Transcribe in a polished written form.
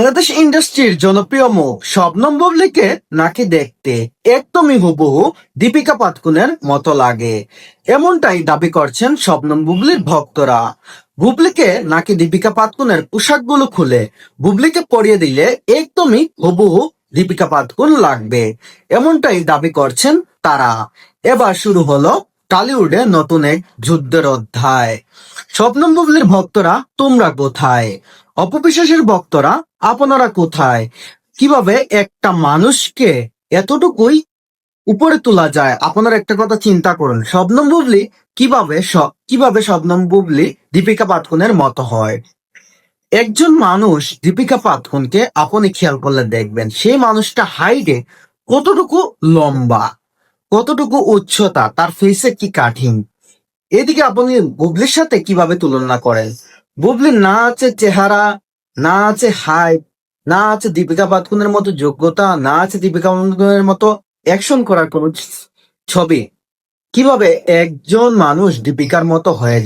বাংলাদেশ ইন্ডাস্ট্রির জনপ্রিয় মুখ শবনম বুবলীকে নাকি দেখতে একদমই হুবহু দীপিকা পাডুকোনের মতো লাগে, এমনটাই দাবি করছেন শবনম বুবলীর ভক্তরা। বুবলীকে নাকি দীপিকা পাডুকোনের পোশাকগুলো খুলে বুবলীকে পরিয়ে দিলে একদমই হুবহু দীপিকা পাডুকোন লাগবে, এমনটাই দাবি করছেন তারা। এবার শুরু হলো টলিউডে নতুন এক যুদ্ধের অধ্যায়। শবনম বুবলীর ভক্তরা তোমরা কোথায়? অপবিশ্বাসের ভক্তরা আপনারা কোথায়? কিভাবে একটা মানুষকে এতটুকুই উপরে তোলা যায়? আপনারা একটা কথা চিন্তা করুন, শবনম বুবলী কিভাবে শবনম বুবলী দীপিকা পাডুকোনের মতো হয়। একজন মানুষ দীপিকা পাডুকোনকে আপনি খেয়াল করলে দেখবেন সেই মানুষটা হাইটে কতটুকু লম্বা, কতটুকু উচ্চতা, তার ফেসে কি কাঠিং। এদিকে আপনি বুবলির সাথে কিভাবে তুলনা করেন? বুবলির না আছে চেহারা, না আছে হাইট, না আছে দীপিকা পাডুকোনের মতো যোগ্যতা, না আছে দীপিকা পাডুকোনের মতো অ্যাকশন করার কোনো ছবি। কিভাবে একজন মানুষ দীপিকার মতো হয়ে যায়?